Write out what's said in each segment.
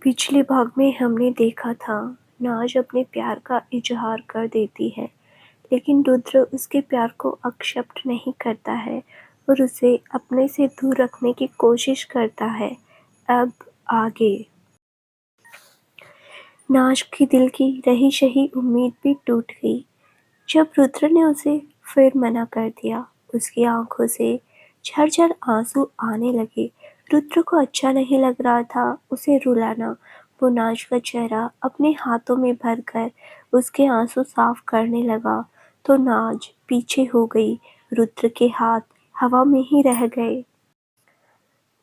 पिछले भाग में हमने देखा था, नाज अपने प्यार का इजहार कर देती है, लेकिन रुद्र उसके प्यार को एक्सेप्ट नहीं करता है और उसे अपने से दूर रखने की कोशिश करता है। अब आगे नाज की दिल की रही सही उम्मीद भी टूट गई। जब रुद्र ने उसे फिर मना कर दिया, उसकी आंखों से झरझर आंसू आने लगे। रुद्र को अच्छा नहीं लग रहा था उसे रुलाना। वो नाज का चेहरा अपने हाथों में भरकर उसके आंसू साफ करने लगा तो नाज पीछे हो गई। रुद्र के हाथ हवा में ही रह गए।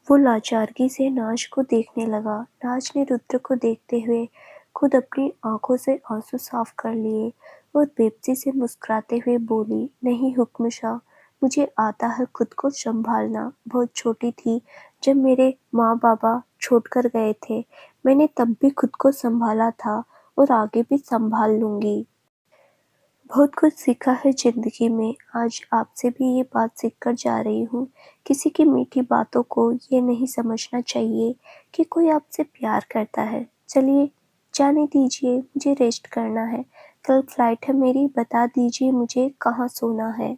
वो लाचारगी से नाज को देखने लगा। नाज ने रुद्र को देखते हुए खुद अपनी आंखों से आंसू साफ कर लिए और बेबसी से मुस्कुराते हुए बोली, नहीं हुक्मशाह, मुझे आता है खुद को संभालना। बहुत छोटी थी जब मेरे माँ बाबा छोड़कर गए थे। मैंने तब भी खुद को संभाला था और आगे भी संभाल लूंगी। बहुत कुछ सीखा है ज़िंदगी में। आज आपसे भी ये बात सीख कर जा रही हूँ। किसी की मीठी बातों को ये नहीं समझना चाहिए कि कोई आपसे प्यार करता है। चलिए जाने दीजिए, मुझे रेस्ट करना है। कल फ्लाइट है मेरी, बता दीजिए मुझे कहाँ सोना है।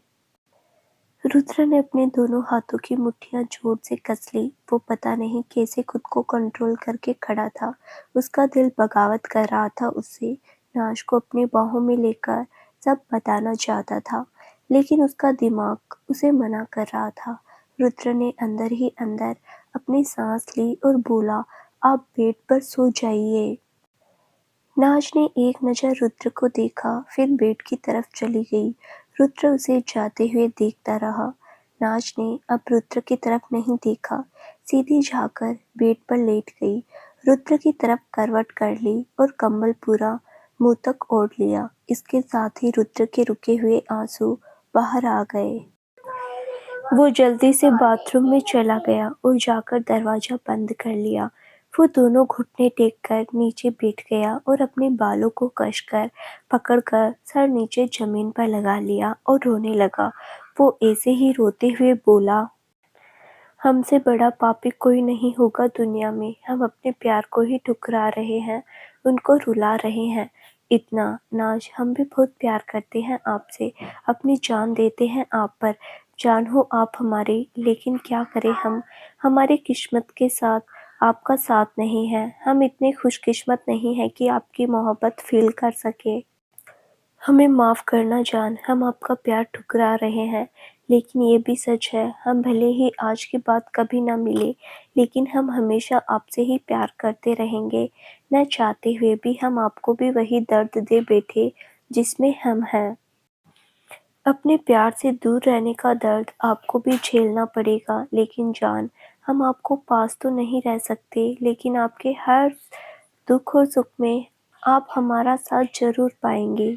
रुद्र ने अपने दोनों हाथों की मुट्ठियां जोर से कस ली। वो पता नहीं कैसे खुद को कंट्रोल करके खड़ा था। उसका दिल बगावत कर रहा था उससे। नाज को अपनी बाहों में लेकर सब बताना चाहता था, लेकिन उसका दिमाग उसे मना कर रहा था। रुद्र ने अंदर ही अंदर अपनी सांस ली और बोला, आप बेड पर सो जाइए। नाज ने एक नज़र रुद्र को देखा, फिर बेड की तरफ चली गई। रुद्र उसे जाते हुए देखता रहा। नाज ने अब रुद्र की तरफ नहीं देखा, सीधी जाकर बेड पर लेट गई। रुद्र की तरफ करवट कर ली और कंबल पूरा मुंह तक ओढ़ लिया। इसके साथ ही रुद्र के रुके हुए आंसू बाहर आ गए। वो जल्दी से बाथरूम में चला गया और जाकर दरवाजा बंद कर लिया। वो दोनों घुटने टेककर नीचे बैठ गया और अपने बालों को कसकर पकड़कर सर नीचे जमीन पर लगा लिया और रोने लगा। वो ऐसे ही रोते हुए बोला, हमसे बड़ा पापी कोई नहीं होगा दुनिया में। हम अपने प्यार को ही ठुकरा रहे हैं, उनको रुला रहे हैं। इतना नाज, हम भी बहुत प्यार करते हैं आपसे, अपनी जान देते हैं आप पर। जान हो आप हमारी, लेकिन क्या करें हम, हमारी किस्मत के साथ आपका साथ नहीं है। हम इतने खुशकिस्मत नहीं हैं कि आपकी मोहब्बत फील कर सके। हमें माफ़ करना जान, हम आपका प्यार ठुकरा रहे हैं। लेकिन ये भी सच है, हम भले ही आज के बाद कभी ना मिले, लेकिन हम हमेशा आपसे ही प्यार करते रहेंगे। न चाहते हुए भी हम आपको भी वही दर्द दे बैठे जिसमें हम हैं। अपने प्यार से दूर रहने का दर्द आपको भी झेलना पड़ेगा, लेकिन जान, हम आपको पास तो नहीं रह सकते, लेकिन आपके हर दुख और सुख में आप हमारा साथ ज़रूर पाएंगे।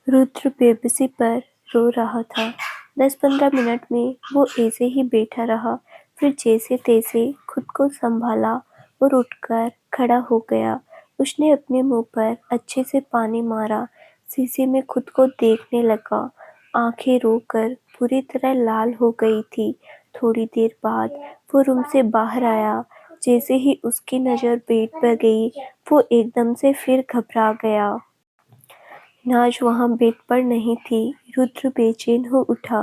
रुद्र बेबसी पर रो रहा था। 10-15 मिनट में वो ऐसे ही बैठा रहा, फिर जैसे तैसे खुद को संभाला और उठकर खड़ा हो गया। उसने अपने मुंह पर अच्छे से पानी मारा, शीशे में खुद को देखने लगा। आंखें रोकर पूरी तरह लाल हो गई थी। थोड़ी देर बाद वो रूम से बाहर आया। जैसे ही उसकी नज़र बेड पर गई, वो एकदम से फिर घबरा गया। नाज वहाँ बेड पर नहीं थी। रुद्र बेचैन हो उठा।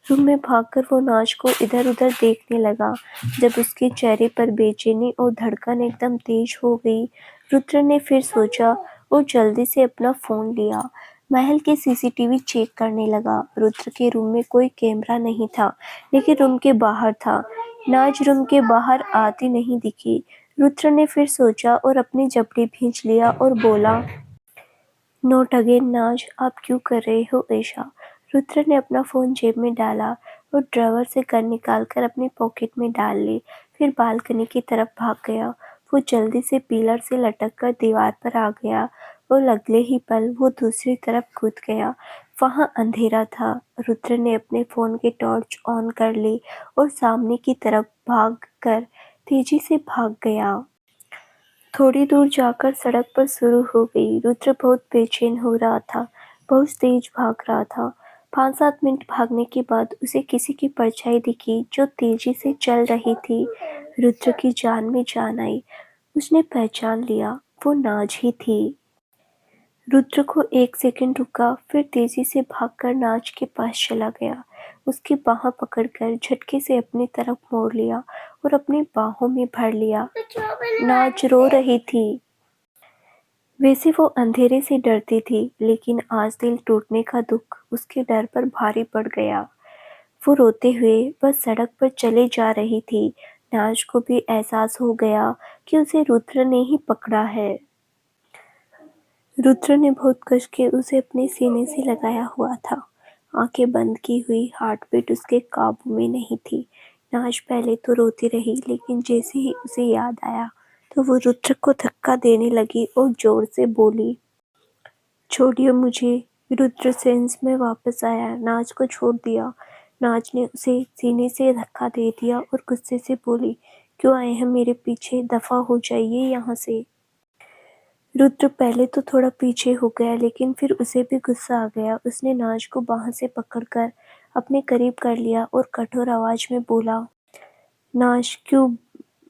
रूम में भागकर वो नाज को इधर-उधर देखने लगा। जब उसके चेहरे पर बेचैनी और धड़कन एकदम तेज हो गई, रुद्र ने फिर सोचा और जल्दी से अपना फ़ोन लिया। महल के सीसीटीवी चेक करने लगा। रुद्र के रूम में कोई कैमरा नहीं था, लेकिन रूम के बाहर था। नाज रूम के बाहर आती नहीं दिखी। रुद्र ने फिर सोचा और अपने जबड़े भींच लिया और बोला, नोट अगेन नाज, आप क्यों कर रहे हो ऐसा? रुद्र ने अपना फ़ोन जेब में डाला और ड्रॉवर से गन निकालकर अपनी पॉकेट में डाल ली। फिर बालकनी की तरफ भाग गया। वो जल्दी से पिलर से लटककर दीवार पर आ गया और अगले ही पल वो दूसरी तरफ कूद गया। वहाँ अंधेरा था। रुद्र ने अपने फ़ोन की टॉर्च ऑन कर ली और सामने की तरफ भागकर तेजी से भाग गया। थोड़ी दूर जाकर सड़क पर शुरू हो गई। रुद्र बहुत बेचैन हो रहा था, बहुत तेज भाग रहा था। 5-7 मिनट भागने के बाद उसे किसी की परछाई दिखी जो तेजी से चल रही थी। रुद्र की जान में जान आई। उसने पहचान लिया, वो नाज ही थी। रुद्र को एक सेकंड रुका, फिर तेजी से भागकर नाज के पास चला गया। उसकी बाह पकड़कर झटके से अपनी तरफ मोड़ लिया और अपनी बाहों में भर लिया। नाज रो रही थी। वैसे वो अंधेरे से डरती थी, लेकिन आज दिल टूटने का दुख उसके डर पर भारी पड़ गया। वो रोते हुए बस सड़क पर चले जा रही थी। नाज को भी एहसास हो गया कि उसे रुद्र ने ही पकड़ा है। रुद्र ने बहुत कस के उसे अपने सीने से लगाया हुआ था। आंखें बंद की हुई, हार्ट बीट उसके काबू में नहीं थी। नाज पहले तो रोती रही, लेकिन जैसे ही उसे याद आया तो वो रुद्र को धक्का देने लगी और जोर से बोली, छोड़िए मुझे। रुद्र सेंस में वापस आया, नाज को छोड़ दिया। नाज ने उसे सीने से धक्का दे दिया और गुस्से से बोली, क्यों आए हैं मेरे पीछे, दफा हो जाइए यहाँ से। रुद्र पहले तो थोड़ा पीछे हो गया, लेकिन फिर उसे भी गुस्सा आ गया। उसने नाज को बाह से पकड़कर अपने करीब कर लिया और कठोर आवाज में बोला, नाज, क्यों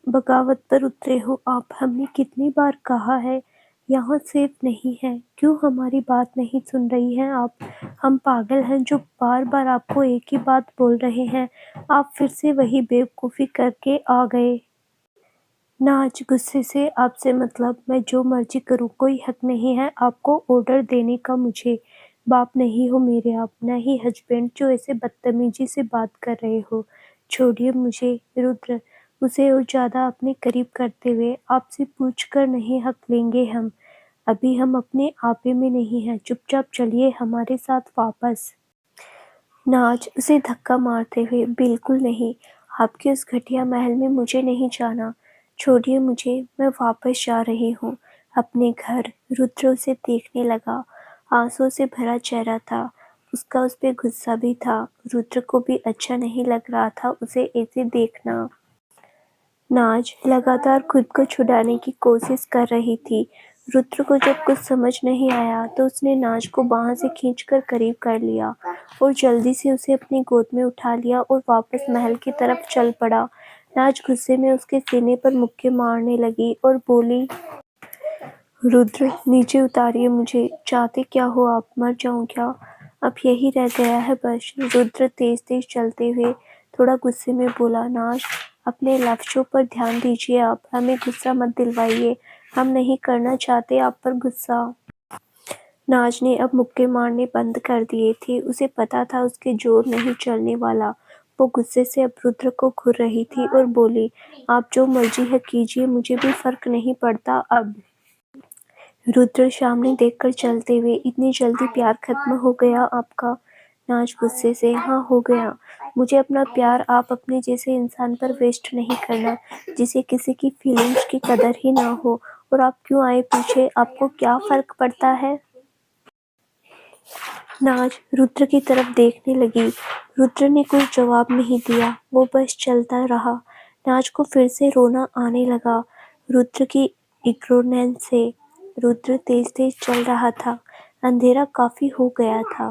बगावत पर उतरे हो आप? हमने कितनी बार कहा है यहाँ सेफ नहीं है, क्यों हमारी बात नहीं सुन रही हैं आप? हम पागल हैं जो बार बार आपको एक ही बात बोल रहे हैं, आप फिर से वही बेवकूफ़ी करके आ गए। नाज गुस्से से, आपसे मतलब, मैं जो मर्जी करूं, कोई हक नहीं है आपको ऑर्डर देने का मुझे। बाप नहीं हो मेरे आप, न ही हस्बैंड जो ऐसे बदतमीजी से बात कर रहे हो। छोड़िए मुझे। रुद्र उसे और ज्यादा अपने करीब करते हुए, आपसे पूछ कर नहीं हक लेंगे हम। अभी हम अपने आपे में नहीं हैं, चुपचाप चलिए हमारे साथ वापस। नाज उसे धक्का मारते हुए, बिल्कुल नहीं, आपके उस घटिया महल में मुझे नहीं जाना। छोड़िए मुझे, मैं वापस जा रही हूँ अपने घर। रुद्र उसे देखने लगा। आंसुओं से भरा चेहरा था उसका, उस पे गुस्सा भी था। रुद्र को भी अच्छा नहीं लग रहा था उसे ऐसे देखना। नाज लगातार खुद को छुड़ाने की कोशिश कर रही थी। रुद्र को जब कुछ समझ नहीं आया तो उसने नाज को बाह से खींचकर करीब कर लिया और जल्दी से उसे अपनी गोद में उठा लिया और वापस महल की तरफ चल पड़ा। नाज गुस्से में उसके सीने पर मुक्के मारने लगी और बोली, रुद्र, नीचे उतारिए मुझे। चाहते क्या हो आप? मर जाऊं क्या? अब यही रह गया है बस। रुद्र तेज तेज चलते हुए थोड़ा गुस्से में बोला, नाज, अपने लफ्जों पर ध्यान दीजिए आप, हमें गुस्सा मत दिलवाइए, हम नहीं करना चाहते आप पर गुस्सा। नाज ने अब मुक्के मारने बंद कर दिए थे। उसे पता था उसके जोर नहीं चलने वाला। वो गुस्से से अब रुद्र को घूर रही थी और बोली, आप जो मर्जी है कीजिए, मुझे भी फर्क नहीं पड़ता अब। रुद्र सामने देखकर चलते हुए, इतनी जल्दी प्यार खत्म हो गया आपका? नाज गुस्से से, हाँ हो गया। मुझे अपना प्यार आप अपने जैसे इंसान पर वेस्ट नहीं करना, जिसे किसी की फीलिंग्स की कदर ही ना हो। और आप क्यों आए पीछे, आपको क्या फर्क पड़ता है? नाज रुद्र की तरफ देखने लगी। रुद्र ने कोई जवाब नहीं दिया, वो बस चलता रहा। नाज को फिर से रोना आने लगा रुद्र की इग्नोरेंस से। रुद्र तेज तेज चल रहा था। अंधेरा काफी हो गया था।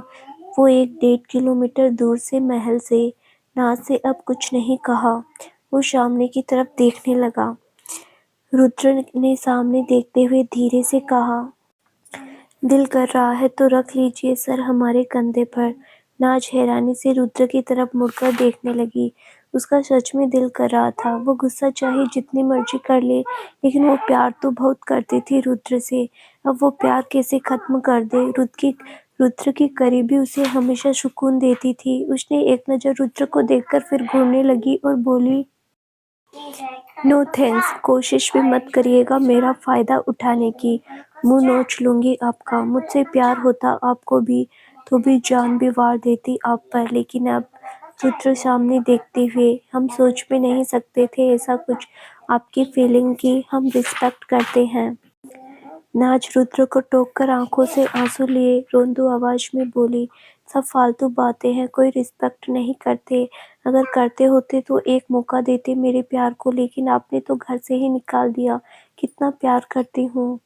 वो 1-1.5 किलोमीटर दूर से महल से। नाज से अब कुछ नहीं कहा। वो सामने की तरफ देखने लगा। रुद्र ने सामने देखते हुए धीरे से कहा, दिल कर रहा है तो रख लीजिए सर हमारे कंधे पर। नाज हैरानी से रुद्र की तरफ मुड़कर देखने लगी। उसका सच में दिल कर रहा था। वो गुस्सा चाहे जितनी मर्जी कर ले, लेकिन वो प्यार तो बहुत करती थी रुद्र से। अब वो प्यार कैसे खत्म कर दे? रुद्र की करीबी उसे हमेशा सुकून देती थी। उसने एक नज़र रुद्र को देखकर फिर घूरने लगी और बोली, नो थैंक्स, कोशिश भी मत करिएगा मेरा फ़ायदा उठाने की। मुंह नोच लूंगी आपका। मुझसे प्यार होता आपको भी तो भी जान भी वार देती आप पर, लेकिन अब रुद्र सामने देखते हुए, हम सोच भी नहीं सकते थे ऐसा कुछ। आपकी फीलिंग की हम रिस्पेक्ट करते हैं। नाज रुद्र को टोक कर आंखों से आंसू लिए रोंदू आवाज में बोली, सब फालतू बातें हैं, कोई रिस्पेक्ट नहीं करते। अगर करते होते तो एक मौका देते मेरे प्यार को, लेकिन आपने तो घर से ही निकाल दिया। कितना प्यार करती हूँ।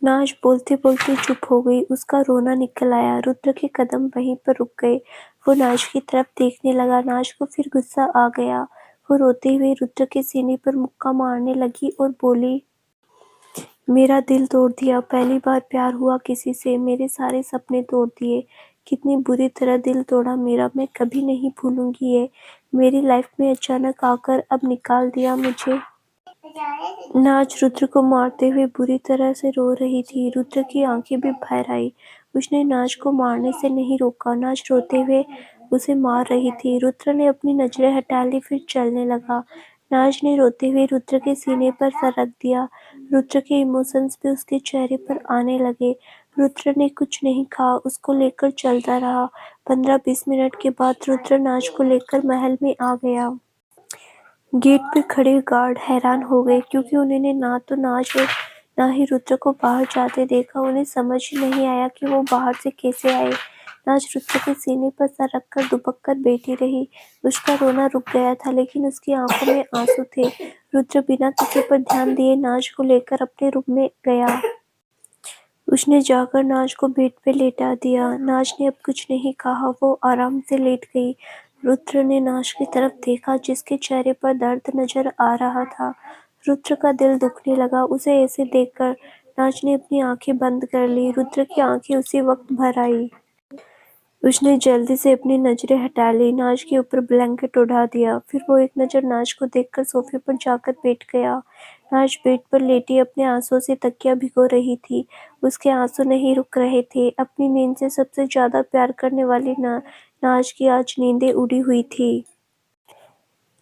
नाज बोलते बोलते चुप हो गई। उसका रोना निकल आया। रुद्र के कदम वहीं पर रुक गए। वो नाज की तरफ देखने लगा। नाज को फिर गुस्सा आ गया। वो रोते हुए रुद्र के सीने पर मुक्का मारने लगी और बोली, मेरा दिल तोड़ दिया। पहली बार प्यार हुआ किसी से, मेरे सारे सपने तोड़ दिए। कितनी बुरी तरह दिल तोड़ा मेरा, मैं कभी नहीं भूलूंगी ये। मेरी लाइफ में अचानक आकर अब निकाल दिया मुझे। नाज रुद्र को मारते हुए बुरी तरह से रो रही थी। रुद्र की आंखें भी भर आई। उसने नाज को मारने से नहीं रोका। नाज रोते हुए उसे मार रही थी। रुद्र ने अपनी नजरें हटा ली, फिर चलने लगा। नाज ने रोते हुए रुद्र के सीने पर सर रख दिया। रुद्र के इमोशंस भी उसके चेहरे पर आने लगे। रुद्र ने कुछ नहीं कहा, उसको लेकर चलता रहा। 15-20 मिनट के बाद रुद्र नाज को लेकर महल में आ गया। गेट पे खड़े गार्ड हैरान हो गए, क्योंकि उन्होंने ना तो नाज और ना ही रुद्र को बाहर जाते देखा। उन्हें समझ ही नहीं आया कि वो बाहर से कैसे आए। नाज रुद्र के सीने पर सर रखकर दुबक कर बैठी रही। उसका रोना रुक गया था, लेकिन उसकी आंखों में आंसू थे। रुद्र बिना किसी पर ध्यान दिए नाज को लेकर अपने रूम में गया। उसने जाकर नाज को बेड पे लेटा दिया। नाज ने अब कुछ नहीं कहा, वो आराम से लेट गई। रुद्र ने नाज की तरफ देखा, जिसके चेहरे पर दर्द नजर आ रहा था। रुद्र का दिल दुखने लगा। उसे ऐसे देखकर नाज ने अपनी आंखें बंद कर ली। रुद्र की आंखें उसी वक्त भर आई। उसने जल्दी से अपनी नजरें हटा ली, नाज के ऊपर ब्लैंकेट उड़ा दिया। फिर वो एक नज़र नाज को देखकर सोफे पर जाकर बैठ गया। नाज बेड पर लेटी अपने आंसुओं से तकिया भिगो रही थी। उसके आंसू नहीं रुक रहे थे। अपनी नींद से सबसे ज्यादा प्यार करने वाली नाज की आज नींदें उड़ी हुई थी।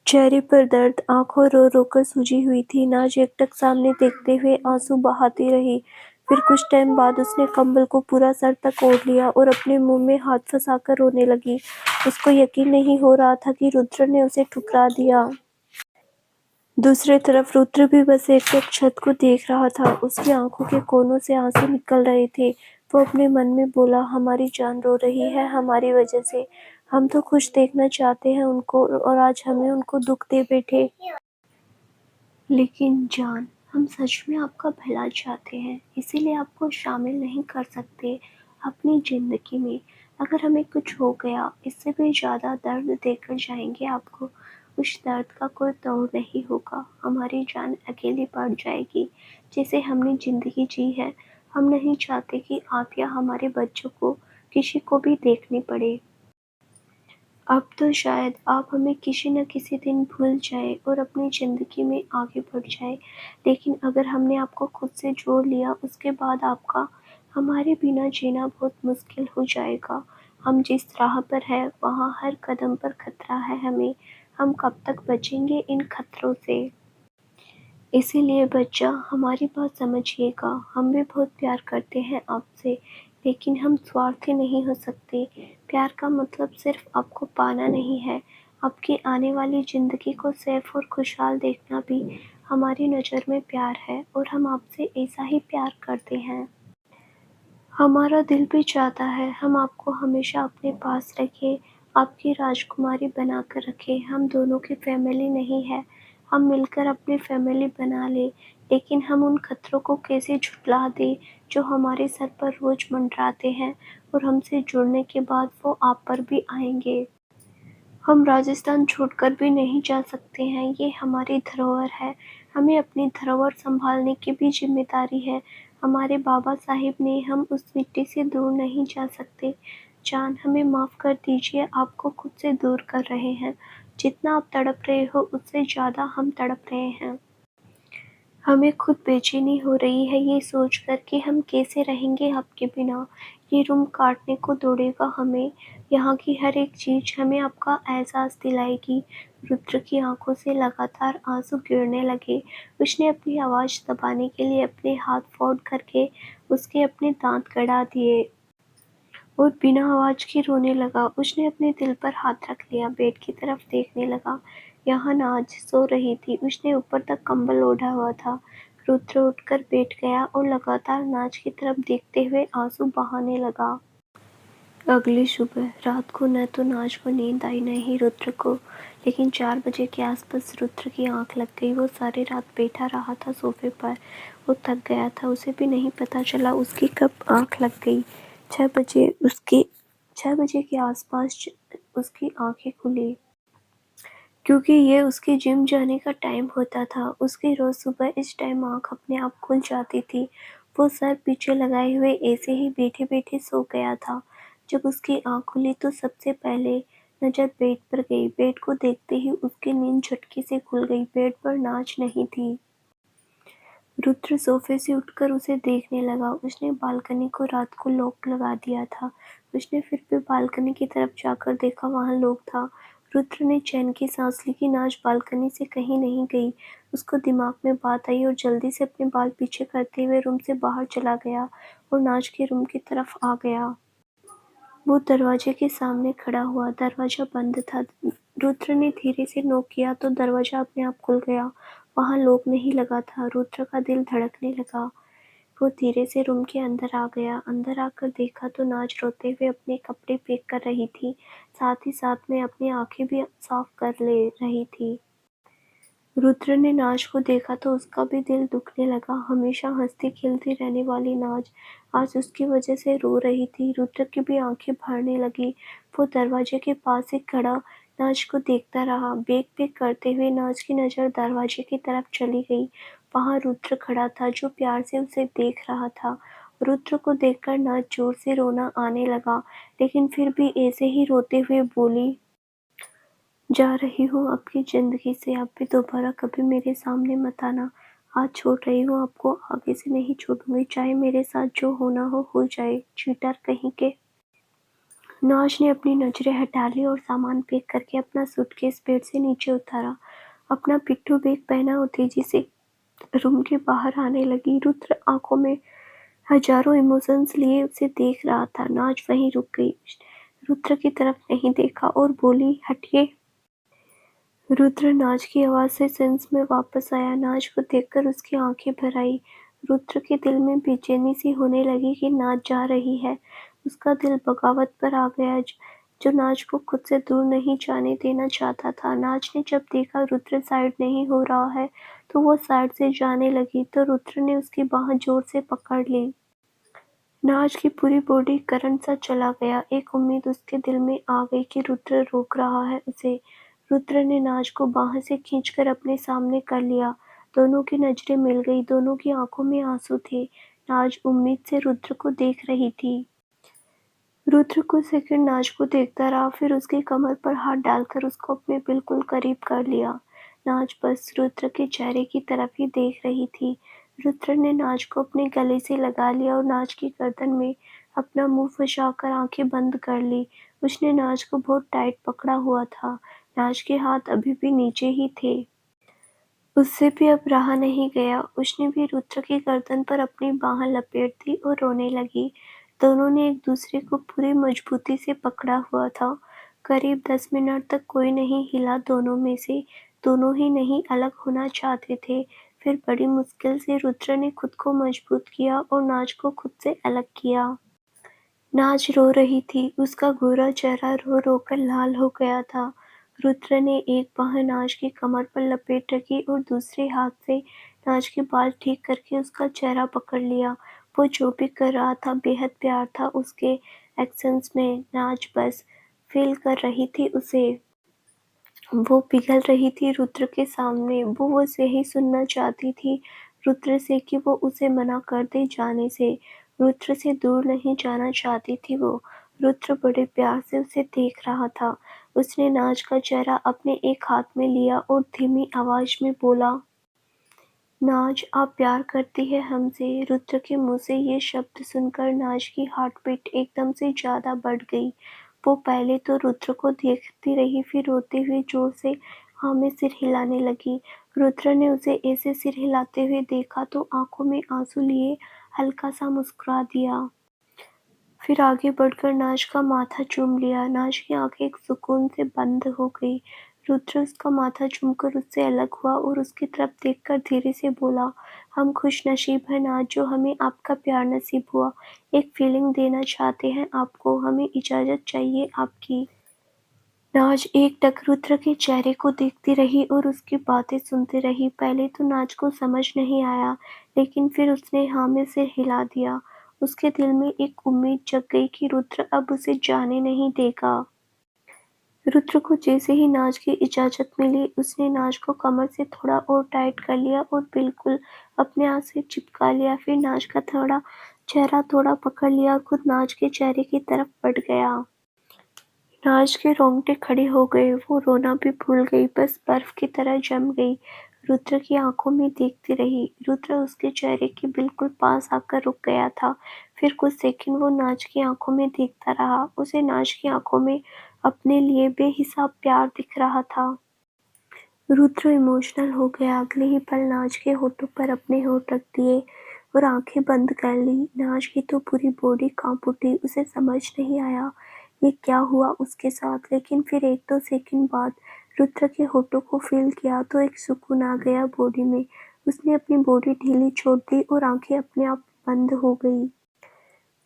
चेहरे पर दर्द, आंखों रो रो कर सूजी हुई थी। नाज एकटक सामने देखते हुए आंसू बहाती रही। फिर कुछ टाइम बाद उसने कंबल को पूरा सर तक ओढ़ लिया और अपने मुंह में हाथ फंसाकर रोने लगी। उसको यकीन नहीं हो रहा था कि रुद्र ने उसे ठुकरा दिया। दूसरी तरफ रुद्र भी बस एकटक छत को देख रहा था। उसकी आंखों के कोनों से आंसू निकल रहे थे। वो अपने मन में बोला, हमारी जान रो रही है हमारी वजह से। हम तो खुश देखना चाहते हैं उनको, और आज हमें उनको दुख दे बैठे। लेकिन जान, हम सच में आपका भला चाहते हैं, इसीलिए आपको शामिल नहीं कर सकते अपनी ज़िंदगी में। अगर हमें कुछ हो गया, इससे भी ज़्यादा दर्द देकर जाएंगे आपको। उस दर्द का कोई तोड़ नहीं होगा। हमारी जान अकेली पड़ जाएगी। जैसे हमने ज़िंदगी जी है, हम नहीं चाहते कि आप या हमारे बच्चों को किसी को भी देखनी पड़े। अब तो शायद आप हमें किसी न किसी दिन भूल जाएं और अपनी ज़िंदगी में आगे बढ़ जाएं, लेकिन अगर हमने आपको खुद से जोड़ लिया, उसके बाद आपका हमारे बिना जीना बहुत मुश्किल हो जाएगा। हम जिस राह पर हैं, वहाँ हर कदम पर खतरा है हमें। हम कब तक बचेंगे इन खतरों से? इसीलिए बच्चा, हमारी बात समझिएगा। हम भी बहुत प्यार करते हैं आपसे, लेकिन हम स्वार्थी नहीं हो सकते। प्यार का मतलब सिर्फ आपको पाना नहीं है, आपकी आने वाली ज़िंदगी को सेफ और खुशहाल देखना भी हमारी नज़र में प्यार है, और हम आपसे ऐसा ही प्यार करते हैं। हमारा दिल भी चाहता है हम आपको हमेशा अपने पास रखें, आपकी राजकुमारी बना कर रखें। हम दोनों की फैमिली नहीं है, हम मिलकर अपनी फैमिली बना लें, लेकिन हम उन खतरों को कैसे झुठला दें जो हमारे सर पर रोज़ मंडराते हैं, और हमसे जुड़ने के बाद वो आप पर भी आएंगे। हम राजस्थान छोड़कर भी नहीं जा सकते हैं, ये हमारी धरोहर है। हमें अपनी धरोहर संभालने की भी जिम्मेदारी है। हमारे बाबा साहिब ने, हम उस मिट्टी से दूर नहीं जा सकते। जान, हमें माफ़ कर दीजिए, आपको खुद से दूर कर रहे हैं। जितना आप तड़प रहे हो, उससे ज़्यादा हम तड़प रहे हैं। हमें खुद बेचैनी हो रही है ये सोचकर कि हम कैसे रहेंगे आपके बिना। ये रूम काटने को दौड़ेगा हमें। यहाँ की हर एक चीज़ हमें आपका एहसास दिलाएगी। रुद्र की आंखों से लगातार आंसू गिरने लगे। उसने अपनी आवाज़ दबाने के लिए अपने हाथ फोड़ करके उसके अपने दांत गड़ा दिए और बिना आवाज़ के रोने लगा। उसने अपने दिल पर हाथ रख लिया, बेड की तरफ देखने लगा। यहाँ नाज सो रही थी, उसने ऊपर तक कंबल ओढ़ा हुआ था। रुद्र उठकर बैठ गया और लगातार नाज की तरफ देखते हुए आंसू बहाने लगा। अगली सुबह रात को न तो नाज को नींद आई, न ही रुद्र को। लेकिन 4 बजे के आसपास रुद्र की आंख लग गई। वो सारी रात बैठा रहा था सोफे पर। वो थक गया था, उसे भी नहीं पता चला उसकी कब आंख लग गई। 6 बजे के आसपास उसकी आंखें खुली। क्योंकि ये उसके जिम जाने का टाइम होता था। उसकी रोज़ सुबह इस टाइम आँख अपने आप खुल जाती थी। वो सर पीछे लगाए हुए ऐसे ही बैठे-बैठे सो गया था। जब उसकी आँख खुली तो सबसे पहले नज़र बेड पर गई। बेड को देखते ही उसकी नींद झटके से खुल गई। बेड पर नाज नहीं थी। रुद्र सोफ़े से उठकर उसे देखने लगा। उसने बालकनी को रात को लॉक लगा दिया था। उसने फिर भी बालकनी की तरफ जाकर देखा, वहाँ लोग था। रुद्र ने चैन की सांस ली कि नाज बालकनी से कहीं नहीं गई। उसको दिमाग में बात आई और जल्दी से अपने बाल पीछे करते हुए रूम से बाहर चला गया और नाज के रूम की तरफ आ गया। वो दरवाजे के सामने खड़ा हुआ। दरवाज़ा बंद था। रुद्र ने धीरे से नॉक किया तो दरवाज़ा अपने आप खुल गया। वहाँ लॉक नहीं लगा था। रुद्र का दिल धड़कने लगा। वो धीरे से रूम के अंदर आ गया। अंदर आकर देखा तो नाज रोते हुए अपने कपड़े पैक कर रही थी। साथ ही साथ में अपनी आँखें भी साफ कर ले रही थी। रुद्र ने नाज को देखा तो उसका भी दिल दुखने लगा। हमेशा हँसती-खेलती रहने वाली नाज आज उसकी वजह से रो रही थी। रुद्र की भी आँखें भरने लगीं। वो दरवाजे के पास ही खड़ा नाज को देखता रहा। बैग पैक करते हुए नाज की नज़र दरवाजे की तरफ चली गई। वहाँ रुद्र खड़ा था जो प्यार से उसे देख रहा था। रुद्र को देखकर नाज जोर से रोना आने लगा, लेकिन फिर भी ऐसे ही रोते हुए बोली, जा रही हूँ आपकी ज़िंदगी से, आप भी दोबारा कभी मेरे सामने मत आना। आज छोड़ रही हूँ आपको, आगे से नहीं छोड़ूँगी, चाहे मेरे साथ जो होना हो जाए, चीटर कहीं के। नाज ने अपनी नज़रें हटा ली और सामान पैक करके अपना सूटकेस बेड से नीचे उतारा। अपना पिट्ठू बैग पहना और तेज़ी से रूम के बाहर आने लगी। रुद्र आँखों में हज़ारों इमोशंस लिए उसे देख रहा था। नाज वहीं रुक गई। रुद्र की तरफ नहीं देखा और बोली, हटिए। रुद्र नाज की आवाज़ से सेंस में वापस आया। नाज को देखकर उसकी आंखें भर आईं। रुद्र के दिल में बेचैनी सी होने लगी कि नाज जा रही है। उसका दिल बगावत पर आ गया, जो नाज को खुद से दूर नहीं जाने देना चाहता था। नाज ने जब देखा रुद्र साइड नहीं हो रहा है, तो वो साइड से जाने लगी, तो रुद्र ने उसकी बाँह जोर से पकड़ ली। नाज की पूरी बॉडी करंट सा चला गया। एक उम्मीद उसके दिल में आ गई कि रुद्र रोक रहा है उसे। रुद्र ने नाज को बाँह से खींचकर अपने सामने कर लिया। दोनों की नज़रें मिल गईं। दोनों की आंखों में आंसू थे। नाज उम्मीद से रुद्र को देख रही थी। रुद्र कुछ सेकंड नाज को देखता रहा, फिर उसकी कमर पर हाथ डालकर उसको अपने बिल्कुल करीब कर लिया। नाज बस रुद्र के चेहरे की तरफ ही देख रही थी। रुद्र ने नाज को अपने गले से लगा लिया और नाज की गर्दन में अपना मुंह फंसाकर आंखें बंद कर ली। उसने नाज को बहुत टाइट पकड़ा हुआ था। नाज के हाथ अभी भी नीचे ही थे। उससे भी अब रहा नहीं गया। उसने भी रुद्र की गर्दन पर अपनी बाँह लपेट दी और रोने लगी। दोनों ने एक-दूसरे को पूरी मजबूती से पकड़ा हुआ था। करीब 10 मिनट तक कोई नहीं हिला दोनों में से। दोनों ही नहीं अलग होना चाहते थे। फिर बड़ी मुश्किल से रुद्र ने खुद को मजबूत किया और नाज को खुद से अलग किया। नाज रो रही थी। उसका गोरा चेहरा रो-रो कर लाल हो गया था। रुद्र ने एक बाँह नाज की कमर पर लपेट रखी और दूसरे हाथ से नाज के बाल ठीक करके उसका चेहरा पकड़ लिया। वो जो भी कर रहा था बेहद प्यार था उसके एक्शंस में। नाज बस फ़ील कर रही थी उसे। वो पिघल रही थी रुद्र के सामने। वो बस यही सुनना चाहती थी रुद्र से कि वो उसे मना कर दे जाने से। रुद्र से दूर नहीं जाना चाहती थी वो। रुद्र बड़े प्यार से उसे देख रहा था। उसने नाज का चेहरा अपने एक हाथ में लिया और धीमी आवाज़ में बोला, नाज, आप प्यार करती है हमसे। रुद्र के मुँह से ये शब्द सुनकर नाज की हार्टबीट एकदम से ज़्यादा बढ़ गई। वो पहले तो रुद्र को देखती रही, फिर रोते हुए ज़ोर से हाँ में सिर हिलाने लगी। रुद्र ने उसे ऐसे सिर हिलाते हुए देखा तो आँखों में आँसू लिए हल्का सा मुस्कुरा दिया। फिर आगे बढ़कर नाज का माथा चूम लिया। नाज की आँखें एक सुकून से बंद हो गई। रुद्र उसका माथा चूमकर उससे अलग हुआ और उसकी तरफ देखकर धीरे से बोला, हम खुशनसीब हैं नाज, जो हमें आपका प्यार नसीब हुआ। एक फीलिंग देना चाहते हैं आपको, हमें इजाज़त चाहिए आपकी। नाज एकटक रुद्र के चेहरे को देखती रही और उसकी बातें सुनती रही। पहले तो नाज को समझ नहीं आया, लेकिन फिर उसने हाँ में सिर हिला दिया। उसके दिल में एक उम्मीद जग गई कि रुद्र अब उसे जाने नहीं देगा। रुद्र को जैसे ही नाच की इजाज़त मिली, उसने नाच को कमर से थोड़ा और टाइट कर लिया और बिल्कुल अपने हाथ से चिपका लिया। फिर नाच का चेहरा थोड़ा पकड़ लिया और खुद नाच के चेहरे की तरफ बढ़ गया। नाच के रोंगटे खड़े हो गए, वो रोना भी भूल गई, बस बर्फ की तरह जम गई। रुद्र की आंखों में देखती रही। रुद्र उसके चेहरे के बिल्कुल पास आकर रुक गया था। फिर कुछ सेकंड वो नाच की आंखों में देखता रहा। उसे नाच की आंखों में अपने लिए बेहिसाब प्यार दिख रहा था। रुद्र इमोशनल हो गया। अगले ही पल नाज के होठों पर अपने होठ रख दिए और आंखें बंद कर ली। नाज की तो पूरी बॉडी कांप उठी। उसे समझ नहीं आया ये क्या हुआ उसके साथ, लेकिन फिर 1-2 सेकंड बाद रुद्र के होठों को फील किया तो एक सुकून आ गया बॉडी में। उसने अपनी बॉडी ढीली छोड़ दी और आंखें अपने आप बंद हो गई।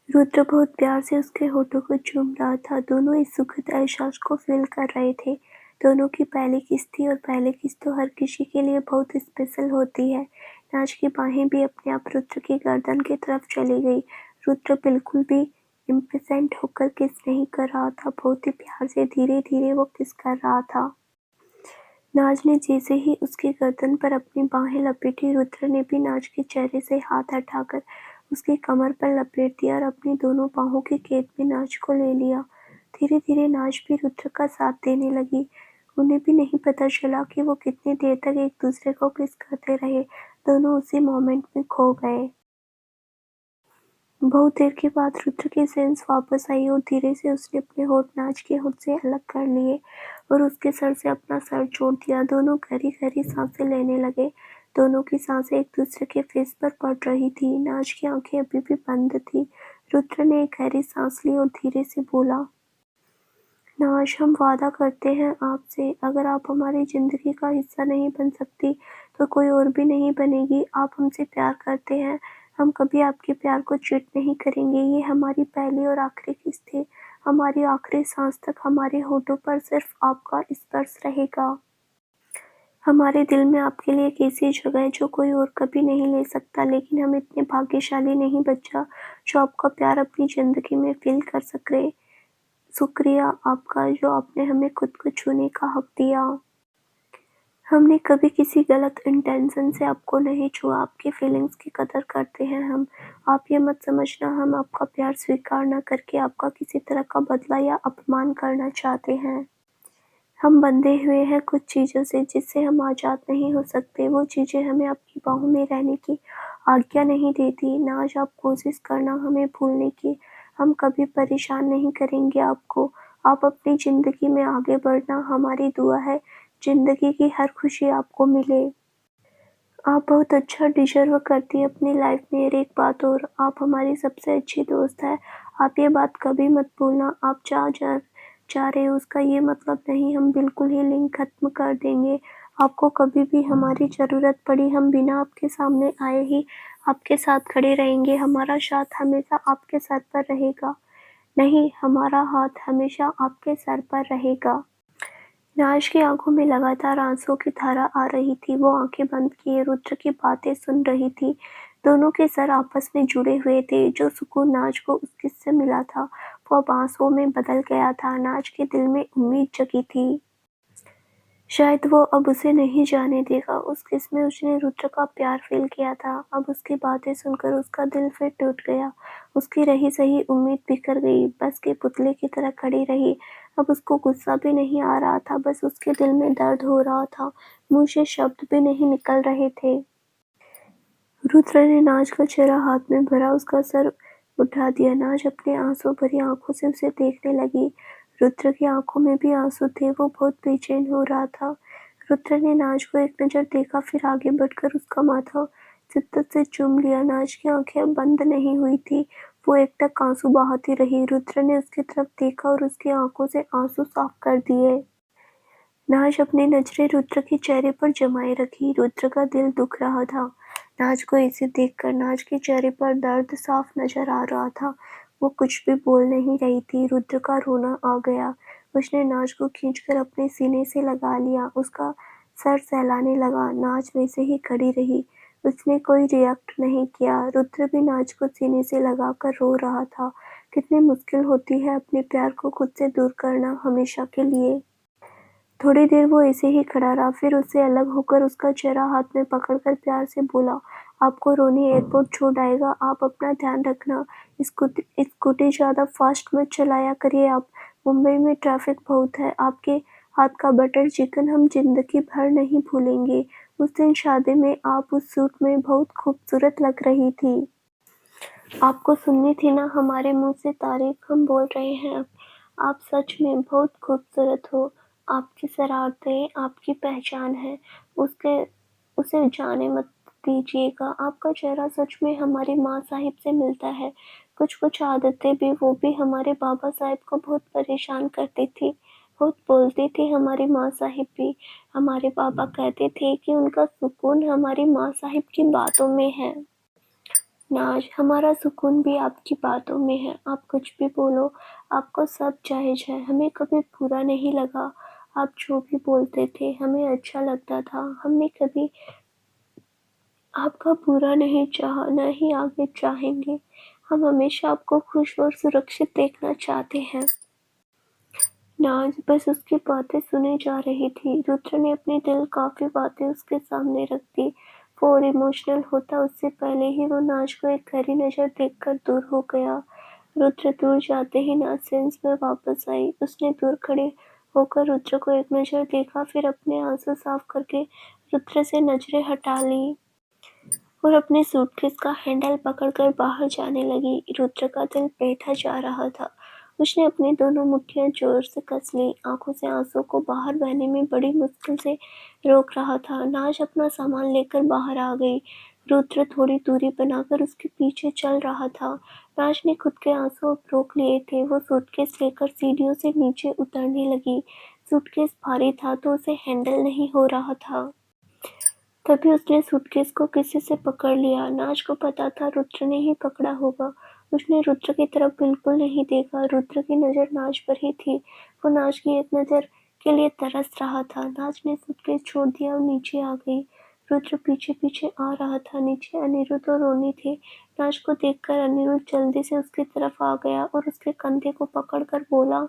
रुद्र बहुत प्यार से उसके होठों को चूम रहा था। दोनों इस सुखद एहसास को फील कर रहे थे। दोनों की पहली किस थी और पहली किस तो हर किसी के लिए बहुत स्पेशल होती है। नाज की बाहें भी अपने आप रुद्र की गर्दन की तरफ चली गई। रुद्र बिल्कुल भी इम्पेशेंट होकर किस नहीं कर रहा था, बहुत ही प्यार से धीरे धीरे वो किस कर रहा था। नाज ने जैसे ही उसकी गर्दन पर अपनी बाहें लपेटी, रुद्र ने भी नाज के चेहरे से हाथ हटाकर उसकी कमर पर लपेट दिया और अपनी दोनों बाहों की कैद में नाज को ले लिया। धीरे धीरे नाज भी रुद्र का साथ देने लगी। उन्हें भी नहीं पता चला कि वो कितनी देर तक एक दूसरे को किस करते रहे। दोनों उसी मोमेंट में खो गए। बहुत देर के बाद रुद्र की सेंस वापस आई और धीरे से उसने अपने होठ नाज के होठ से अलग कर लिए और उसके सर से अपना सर छोड़ दिया। दोनों गहरी-गहरी सांसें लेने लगे। दोनों की सांसें एक दूसरे के फेस पर पड़ रही थी। नाज की आंखें अभी भी बंद थी। रुद्र ने एक गहरी सांस ली और धीरे से बोला, नाज, हम वादा करते हैं आपसे, अगर आप हमारी जिंदगी का हिस्सा नहीं बन सकती तो कोई और भी नहीं बनेगी। आप हमसे प्यार करते हैं, हम कभी आपके प्यार को चीट नहीं करेंगे। ये हमारी पहली और आखिरी किस थी। हमारी आखिरी सांस तक हमारे होठों पर सिर्फ आपका स्पर्श रहेगा। हमारे दिल में आपके लिए एक ऐसी जगह है जो कोई और कभी नहीं ले सकता, लेकिन हम इतने भाग्यशाली नहीं बच्चा जो आपका प्यार अपनी जिंदगी में फील कर सके। शुक्रिया आपका जो आपने हमें खुद को छूने का हक दिया। हमने कभी किसी गलत इंटेंशन से आपको नहीं छुआ। आपकी फीलिंग्स की कदर करते हैं हम। आप ये मत समझना हम आपका प्यार स्वीकार न करके आपका किसी तरह का बदला या अपमान करना चाहते हैं। हम बंधे हुए हैं कुछ चीज़ों से जिससे हम आज़ाद नहीं हो सकते। वो चीज़ें हमें आपकी बाहों में रहने की आज्ञा नहीं देती। नाज़, आप कोशिश करना हमें भूलने की। हम कभी परेशान नहीं करेंगे आपको। आप अपनी ज़िंदगी में आगे बढ़ना, हमारी दुआ है ज़िंदगी की हर खुशी आपको मिले। आप बहुत अच्छा डिज़र्व करती हैं अपनी लाइफ में। और एक बात और, आप हमारी सबसे अच्छी दोस्त हैं। आप ये बात कभी मत भूलना। आप जहाँ जा जा रहे हो उसका ये मतलब नहीं हम बिल्कुल ही लिंक ख़त्म कर देंगे। आपको कभी भी हमारी ज़रूरत पड़ी हम बिना आपके सामने आए ही आपके साथ खड़े रहेंगे। हमारा साथ हमेशा आपके सर पर रहेगा। नहीं, हमारा हाथ हमेशा आपके सर पर रहेगा। नाज की आंखों में लगातार आंसुओं की धारा आ रही थी। वो आंखें बंद किए रुद्र की बातें सुन रही थी। दोनों के सर आपस में जुड़े हुए थे। जो सुकून नाज को उस किस से मिला था, वो अब आंसुओं में बदल गया था। नाज के दिल में उम्मीद जगी थी। शायद वो अब उसे नहीं जाने देगा। उस किस में उसने रुद्र का प्यार फ़ील किया था। अब उसकी बातें सुनकर उसका दिल फिर टूट गया। उसकी रही सही उम्मीद बिखर गई, बस के पुतले की तरह खड़ी रही। अब उसको गुस्सा भी नहीं आ रहा था, बस उसके दिल में दर्द हो रहा था। मुँह से शब्द भी नहीं निकल रहे थे। रुद्र ने नाज का चेहरा हाथ में भरा, उसका सर उठा दिया। नाज अपनी आंसू भरी आंखों से उसे देखने लगी। रुद्र की आंखों में भी आंसू थे। वो बहुत बेचैन हो रहा था। रुद्र ने नाज को एक नज़र देखा, फिर आगे बढ़कर उसका माथा शिद्दत से चूम लिया। नाज की आंखें अब बंद नहीं हुई थी, वो एकटक आंसू बहाती रही। रुद्र ने उसकी तरफ देखा और उसकी आंखों से आंसू साफ कर दिए। नाज अपनी नज़रें रुद्र के चेहरे पर जमाए रखी। रुद्र का दिल दुख रहा था। नाज को इसे देखकर नाज के चेहरे पर दर्द साफ नज़र आ रहा था। वो कुछ भी बोल नहीं रही थी। रुद्र का रोना आ गया। उसने नाज को खींचकर अपने सीने से लगा लिया। उसका सर सहलाने लगा। नाज वैसे ही खड़ी रही। उसने कोई रिएक्ट नहीं किया। रुद्र भी नाज को सीने से लगाकर रो रहा था। कितनी मुश्किल होती है अपने प्यार को खुद से दूर करना हमेशा के लिए। थोड़ी देर वो ऐसे ही खड़ा रहा, फिर उससे अलग होकर उसका चेहरा हाथ में पकड़कर प्यार से बोला, आपको रोनी एयरपोर्ट छोड़ आएगा, आप अपना ध्यान रखना। स्कूटी ज़्यादा फास्ट मत चलाया करिए आप, मुंबई में ट्रैफिक बहुत है। आपके हाथ का बटर चिकन हम जिंदगी भर नहीं भूलेंगे। उस दिन शादी में आप उस सूट में बहुत खूबसूरत लग रही थी। आपको सुननी थी ना हमारे मुंह से तारीफ, हम बोल रहे हैं अब। आप सच में बहुत खूबसूरत हो। आपकी शरारतें आपकी पहचान है। उसके उसे जाने मत दीजिएगा। आपका चेहरा सच में हमारी माँ साहिब से मिलता है। कुछ आदतें भी, वो भी हमारे बाबा साहिब को बहुत परेशान करती थी। बहुत बोलती थी हमारी माँ साहिब भी। हमारे पापा कहते थे कि उनका सुकून हमारी माँ साहिब की बातों में है। नाज, हमारा सुकून भी आपकी बातों में है। आप कुछ भी बोलो, आपको सब जायज़ है। हमें कभी बुरा नहीं लगा। आप जो भी बोलते थे हमें अच्छा लगता था। हमने कभी आपका बुरा नहीं चाहा, न ही आगे चाहेंगे। हम हमेशा आपको खुश और सुरक्षित देखना चाहते हैं। नाज बस उसकी बातें सुने जा रही थी। रुद्र ने अपनी दिल काफ़ी बातें उसके सामने रख दी। वो और इमोशनल होता उससे पहले ही वो नाज को एक गहरी नज़र देखकर दूर हो गया। रुद्र दूर जाते ही नाज सेंस में वापस आई। उसने दूर खड़े होकर रुद्र को एक नज़र देखा, फिर अपने आंसू साफ करके रुद्र से नजरें हटा ली और अपने सूटकेस का हैंडल पकड़कर बाहर जाने लगी। रुद्र का दिल बैठा जा रहा था। उसने अपनी दोनों मुट्ठियां जोर से कस लीं। आंखों से आंसू को बाहर बहने में बड़ी मुश्किल से रोक रहा था। नाज अपना सामान लेकर बाहर आ गई। रुद्र थोड़ी दूरी बनाकर उसके पीछे चल रहा था। नाज ने खुद के आंसू अब रोक लिए थे। वो सूटकेस लेकर सीढ़ियों से नीचे उतरने लगी। सूटकेस भारी था तो उसे हैंडल नहीं हो रहा था। तभी उसने सूटकेस को किसी से पकड़ लिया। नाज को पता था रुद्र ने ही पकड़ा होगा। उसने रुद्र की तरफ बिल्कुल नहीं देखा। रुद्र की नज़र नाज पर ही थी। वो नाज की एक नज़र के लिए तरस रहा था। नाज ने सूटकेस छोड़ दिया और नीचे आ गई। रुद्र पीछे पीछे आ रहा था। नीचे अनिरुद्ध और रोनी थे। नाज को देखकर अनिरुद्ध जल्दी से उसकी तरफ आ गया और उसके कंधे को पकड़कर बोला,